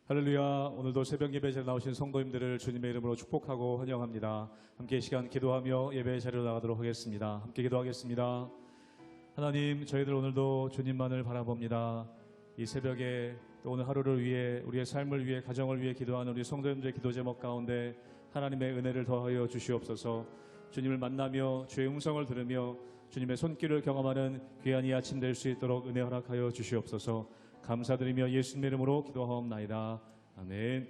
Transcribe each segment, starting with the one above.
할렐루야. 오늘도 새벽 예배 자리에 나오신 성도님들을 주님의 이름으로 축복하고 환영합니다. 함께 이 시간 기도하며 예배 자리로 나가도록 하겠습니다. 함께 기도하겠습니다. 하나님, 저희들 오늘도 주님만을 바라봅니다. 이 새벽에 또 오늘 하루를 위해, 우리의 삶을 위해, 가정을 위해 기도하는 우리 성도님들의 기도 제목 가운데 하나님의 은혜를 더하여 주시옵소서. 주님을 만나며 주의 음성을 들으며 주님의 손길을 경험하는 귀한 이 아침 될 수 있도록 은혜 허락하여 주시옵소서. 감사드리며 예수님의 이름으로 기도하옵나이다. 아멘.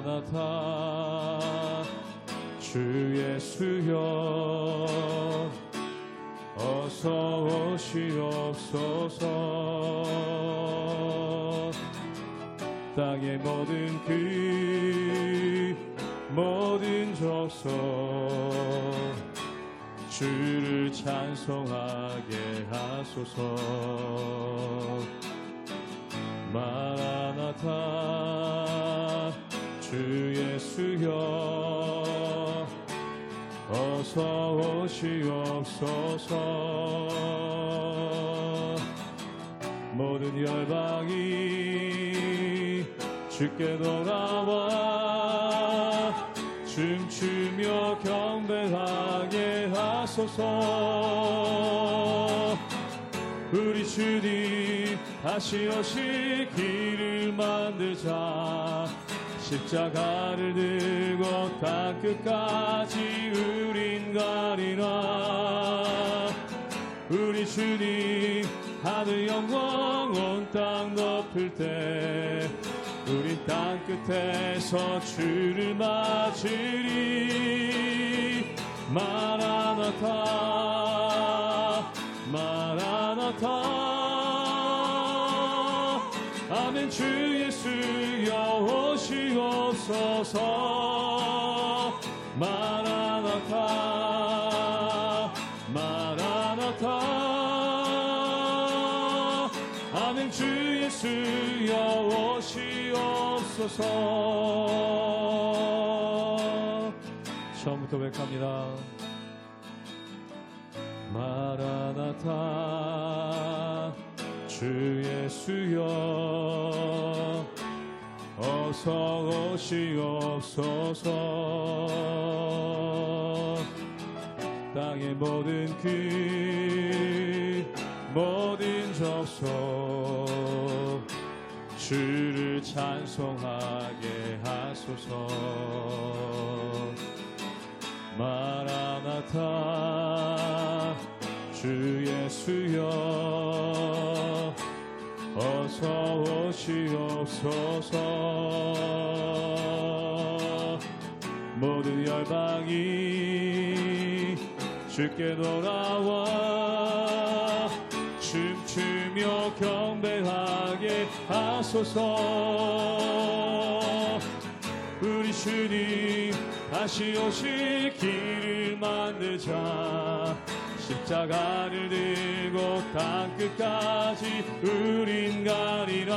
마라나타 주 예수여 어서 오시옵소서. 땅의 모든 족속 주를 찬송하게 하소서. 마라나타 주 예수여 어서 오시옵소서. 모든 열방이 주께 돌아와 춤추며 경배하게 하소서. 우리 주님 다시 오실 길을 만들자. 십자가를 들고 땅끝까지 우린 가리라. 우리 주님 하늘 영광 온 땅 덮을 때 우리 땅끝에서 주를 맞으리. 마라나타 마라나타 아멘. 주 예수여 오시옵소서. 마라나타 마라나타 아멘. 주 예수여 오시옵소서. 처음부터 고백합니다. 마라나타 주 예수여 어서 오시옵소서. 땅의 모든 족속 주를 찬송하게 하소서. 마라나타 주 예수여 어서 오시옵소서. 모든 열방이 주께 돌아와 춤추며 경배하게 하소서. 우리 주님 다시 오실 길을 만들자. 십자가를 들고 땅끝까지 우린 가리라.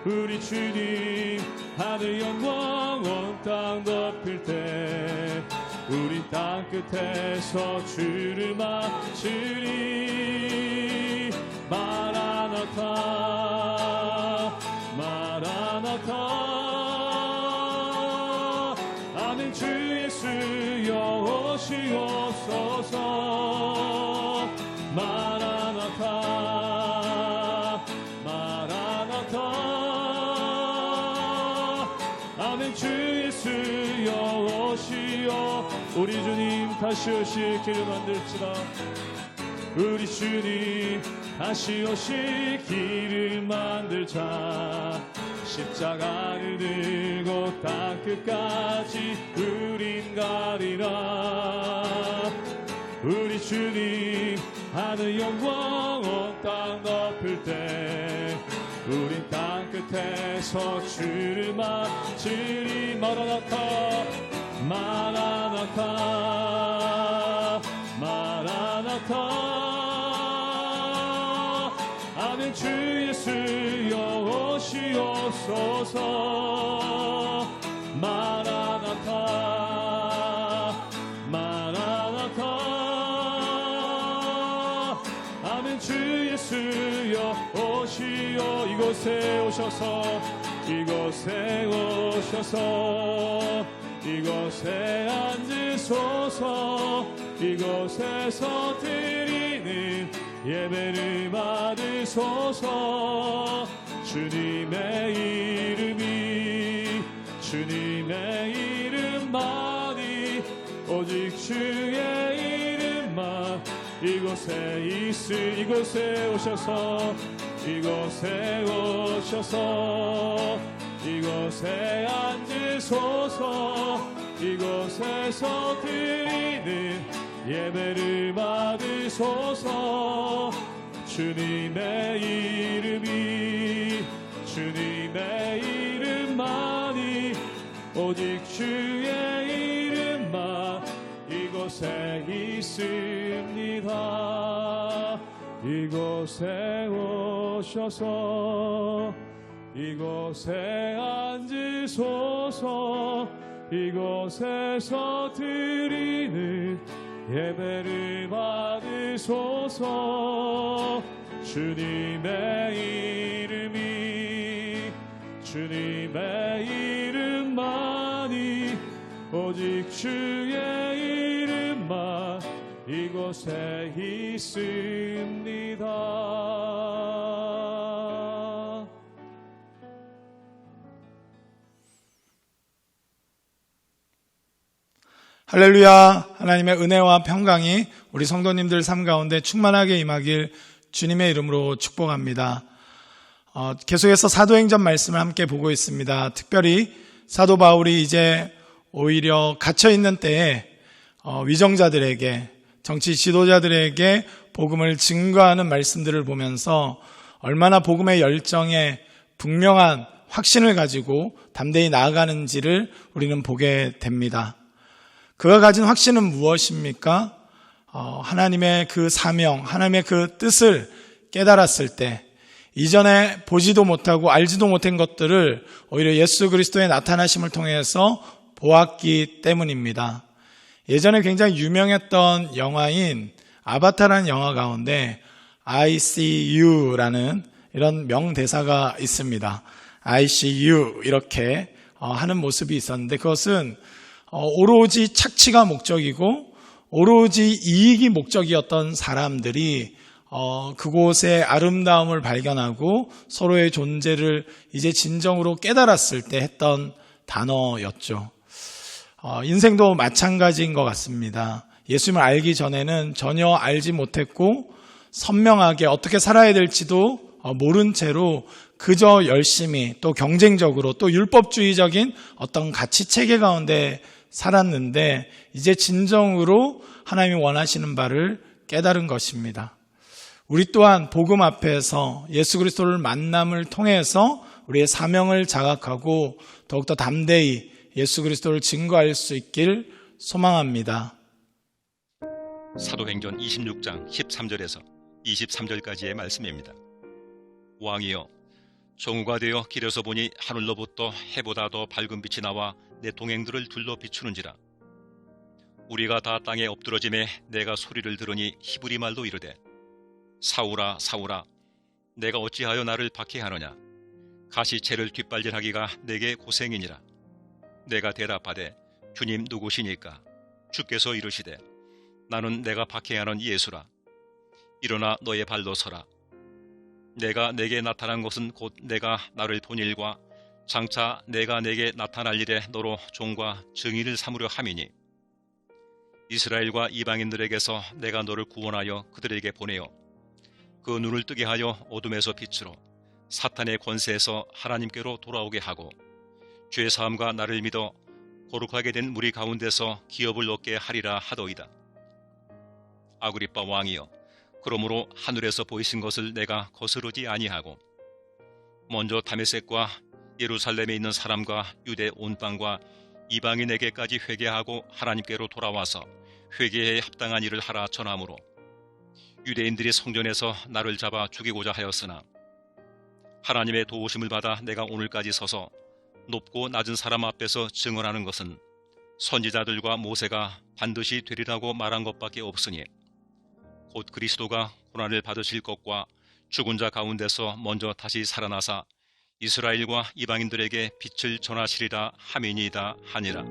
우리 주님 하늘 영광 온 땅 덮을 때 우리 땅끝에서 주를 맞으리. 마라나타 마라나타 아멘. 주 예수여 오시옵소서. 마라나타 마라나타 아멘. 주 예수여 오시옵소서. 우리 주님 다시 오실 길을 만들지라. 우리 주님 다시 오실 길을 만들자. 십자가를 들고 땅끝까지 우린 가리라. 우리 주님 하늘 영광 온 땅 덮을 때 우린 땅끝에서 주를 맞으리. 마라나타 마라나타 마라나타 아멘. 주 예수여 오시옵소서. 마라나타 마라나타. 아멘. 주 예수여 오시오. 이곳에 오셔서 이곳에 오셔서 이곳에 앉으소서. 이곳에서 드리는 예배를 받으소서. 주님의 이름이 주님의 이름만이 오직 주의 이름만 이곳에 이곳에 오셔서 이곳에 오셔서 이곳에 앉으소서. 이곳에서 드리는 예배를 받으소서. 주님의 이름이 주님의 이름만이 오직 주의 이름만 이곳에 있습니다. 이곳에 오셔서 이곳에 앉으소서. 이곳에서 드리는 예배를 받으소서. 주님의 이름이 주님의 이름만이 오직 주의 이름만 이곳에 있습니다. 할렐루야. 하나님의 은혜와 평강이 우리 성도님들 삶 가운데 충만하게 임하길 주님의 이름으로 축복합니다. 계속해서 사도행전 말씀을 함께 보고 있습니다. 특별히 사도 바울이 이제 오히려 갇혀있는 때에 위정자들에게 정치 지도자들에게 복음을 증거하는 말씀들을 보면서 얼마나 복음의 열정에 분명한 확신을 가지고 담대히 나아가는지를 우리는 보게 됩니다. 그가 가진 확신은 무엇입니까? 하나님의 그 사명, 하나님의 그 뜻을 깨달았을 때 이전에 보지도 못하고 알지도 못한 것들을 오히려 예수 그리스도의 나타나심을 통해서 보았기 때문입니다. 예전에 굉장히 유명했던 영화인 아바타라는 영화 가운데 I see you라는 이런 명대사가 있습니다. I see you 이렇게 하는 모습이 있었는데 그것은 오로지 착취가 목적이고 오로지 이익이 목적이었던 사람들이 그곳의 아름다움을 발견하고 서로의 존재를 이제 진정으로 깨달았을 때 했던 단어였죠. 인생도 마찬가지인 것 같습니다. 예수님을 알기 전에는 전혀 알지 못했고 선명하게 어떻게 살아야 될지도 모른 채로 그저 열심히 또 경쟁적으로 또 율법주의적인 어떤 가치 체계 가운데 살았는데 이제 진정으로 하나님이 원하시는 바를 깨달은 것입니다. 우리 또한 복음 앞에서 예수 그리스도를 만남을 통해서 우리의 사명을 자각하고 더욱더 담대히 예수 그리스도를 증거할 수 있길 소망합니다. 사도행전 26장 13절에서 23절까지의 말씀입니다. 왕이여, 정오가 되어 길에서 보니 하늘로부터 해보다 더 밝은 빛이 나와 내 동행들을 둘러 비추는지라. 우리가 다 땅에 엎드러짐에 내가 소리를 들으니 히브리 말로 이르되 사울아 사울아 내가 어찌하여 나를 박해하느냐. 가시채를 뒷발질하기가 내게 고생이니라. 내가 대답하되 주님 누구시니까. 주께서 이르시되 나는 내가 박해하는 예수라. 일어나 너의 발로 서라. 내가 내게 나타난 것은 곧 내가 나를 본 일과 장차 내가 내게 나타날 일에 너로 종과 증인을 삼으려 함이니 이스라엘과 이방인들에게서 내가 너를 구원하여 그들에게 보내어 그 눈을 뜨게 하여 어둠에서 빛으로 사탄의 권세에서 하나님께로 돌아오게 하고 죄 사함과 나를 믿어 거룩하게 된 무리 가운데서 기업을 얻게 하리라 하더이다. 아그리빠 왕이여, 그러므로 하늘에서 보이신 것을 내가 거스르지 아니하고 먼저 다메섹과 예루살렘에 있는 사람과 유대 온 땅과 이방인에게까지 회개하고 하나님께로 돌아와서 회개에 합당한 일을 하라 전하므로 유대인들이 성전에서 나를 잡아 죽이고자 하였으나 하나님의 도우심을 받아 내가 오늘까지 서서 높고 낮은 사람 앞에서 증언하는 것은 선지자들과 모세가 반드시 되리라고 말한 것밖에 없으니 곧 그리스도가 고난을 받으실 것과 죽은 자 가운데서 먼저 다시 살아나사 이스라엘과 이방인들에게 빛을 전하시리라 함이니이다 하니라.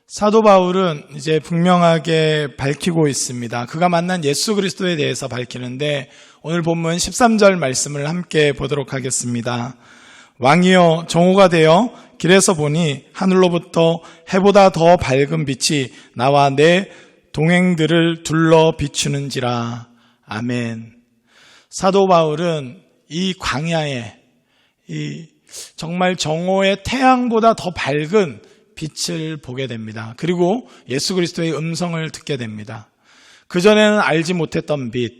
사도 바울은 이제 분명하게 밝히고 있습니다. 그가 만난 예수 그리스도에 대해서 밝히는데 오늘 본문 13절 말씀을 함께 보도록 하겠습니다. 왕이여 정오가 되어 길에서 보니 하늘로부터 해보다 더 밝은 빛이 나와 내 동행들을 둘러 비추는지라. 아멘. 사도 바울은 이 광야에 이 정말 정오의 태양보다 더 밝은 빛을 보게 됩니다. 그리고 예수 그리스도의 음성을 듣게 됩니다. 그전에는 알지 못했던 빛,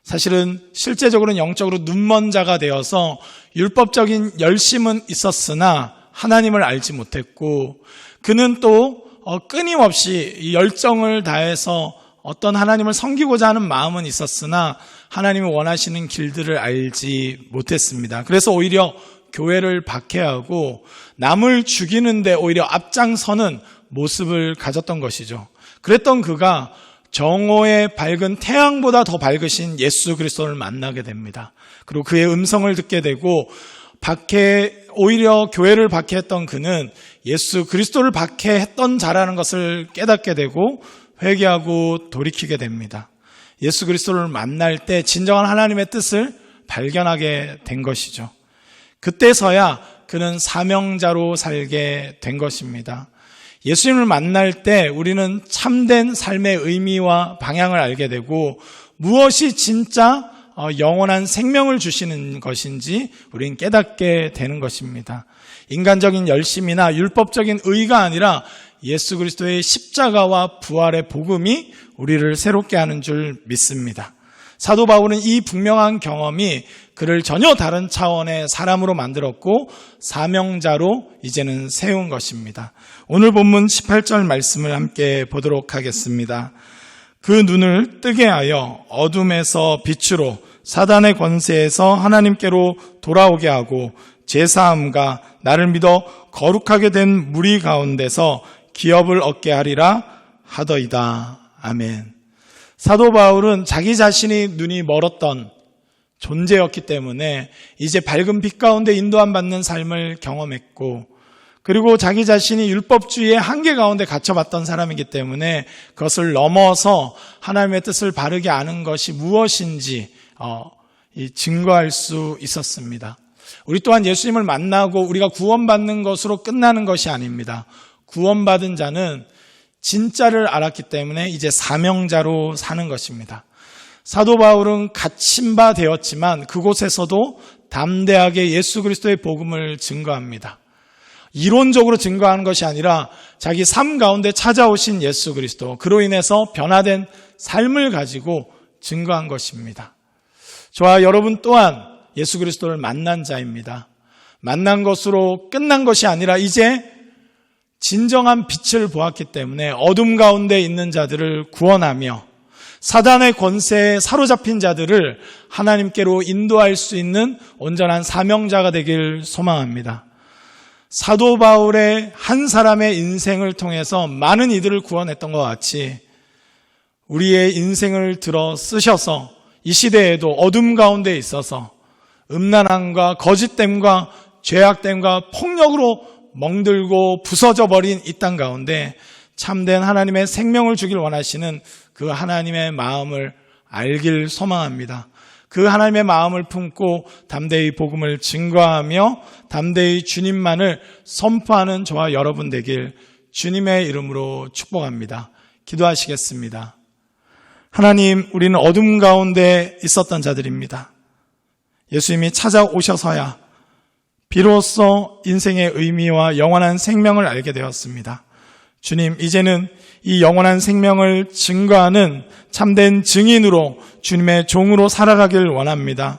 사실은 실제적으로는 영적으로 눈먼 자가 되어서 율법적인 열심은 있었으나 하나님을 알지 못했고, 그는 또 끊임없이 이 열정을 다해서 어떤 하나님을 섬기고자 하는 마음은 있었으나 하나님이 원하시는 길들을 알지 못했습니다. 그래서 오히려 교회를 박해하고 남을 죽이는데 오히려 앞장서는 모습을 가졌던 것이죠. 그랬던 그가 정오의 밝은 태양보다 더 밝으신 예수 그리스도를 만나게 됩니다. 그리고 그의 음성을 듣게 되고 오히려 교회를 박해했던 그는 예수 그리스도를 박해했던 자라는 것을 깨닫게 되고 회개하고 돌이키게 됩니다. 예수 그리스도를 만날 때 진정한 하나님의 뜻을 발견하게 된 것이죠. 그때서야 그는 사명자로 살게 된 것입니다. 예수님을 만날 때 우리는 참된 삶의 의미와 방향을 알게 되고 무엇이 진짜 영원한 생명을 주시는 것인지 우리는 깨닫게 되는 것입니다. 인간적인 열심이나 율법적인 의가 아니라 예수 그리스도의 십자가와 부활의 복음이 우리를 새롭게 하는 줄 믿습니다. 사도 바울은 이 분명한 경험이 그를 전혀 다른 차원의 사람으로 만들었고 사명자로 이제는 세운 것입니다. 오늘 본문 18절 말씀을 함께 보도록 하겠습니다. 그 눈을 뜨게 하여 어둠에서 빛으로 사단의 권세에서 하나님께로 돌아오게 하고 제사함과 나를 믿어 거룩하게 된 무리 가운데서 기업을 얻게 하리라 하더이다. 아멘. 사도 바울은 자기 자신이 눈이 멀었던 존재였기 때문에 이제 밝은 빛 가운데 인도함 받는 삶을 경험했고, 그리고 자기 자신이 율법주의의 한계 가운데 갇혀봤던 사람이기 때문에 그것을 넘어서 하나님의 뜻을 바르게 아는 것이 무엇인지 증거할 수 있었습니다. 우리 또한 예수님을 만나고 우리가 구원받는 것으로 끝나는 것이 아닙니다. 구원받은 자는 진짜를 알았기 때문에 이제 사명자로 사는 것입니다. 사도 바울은 갇힌 바 되었지만 그곳에서도 담대하게 예수 그리스도의 복음을 증거합니다. 이론적으로 증거하는 것이 아니라 자기 삶 가운데 찾아오신 예수 그리스도, 그로 인해서 변화된 삶을 가지고 증거한 것입니다. 저와 여러분 또한 예수 그리스도를 만난 자입니다. 만난 것으로 끝난 것이 아니라 이제 진정한 빛을 보았기 때문에 어둠 가운데 있는 자들을 구원하며 사단의 권세에 사로잡힌 자들을 하나님께로 인도할 수 있는 온전한 사명자가 되길 소망합니다. 사도 바울의 한 사람의 인생을 통해서 많은 이들을 구원했던 것 같이 우리의 인생을 들어 쓰셔서 이 시대에도 어둠 가운데 있어서 음란함과 거짓됨과 죄악됨과 폭력으로 멍들고 부서져 버린 이 땅 가운데 참된 하나님의 생명을 주길 원하시는 그 하나님의 마음을 알길 소망합니다. 그 하나님의 마음을 품고 담대히 복음을 증거하며 담대히 주님만을 선포하는 저와 여러분 되길 주님의 이름으로 축복합니다. 기도하시겠습니다. 하나님, 우리는 어둠 가운데 있었던 자들입니다. 예수님이 찾아오셔서야 비로소 인생의 의미와 영원한 생명을 알게 되었습니다. 주님, 이제는 이 영원한 생명을 증거하는 참된 증인으로 주님의 종으로 살아가길 원합니다.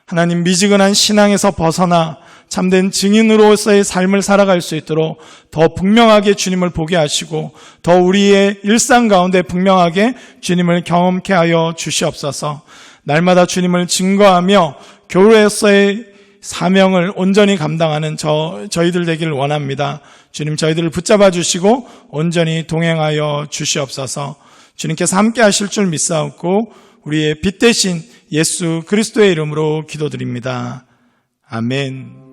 하나님, 미지근한 신앙에서 벗어나 참된 증인으로서의 삶을 살아갈 수 있도록 더 분명하게 주님을 보게 하시고 더 우리의 일상 가운데 분명하게 주님을 경험케 하여 주시옵소서. 날마다 주님을 증거하며 교회에서의 사명을 온전히 감당하는 저희들 되기를 원합니다. 주님 저희들을 붙잡아 주시고 온전히 동행하여 주시옵소서. 주님께서 함께 하실 줄 믿사옵고 우리의 빛 대신 예수 그리스도의 이름으로 기도드립니다. 아멘.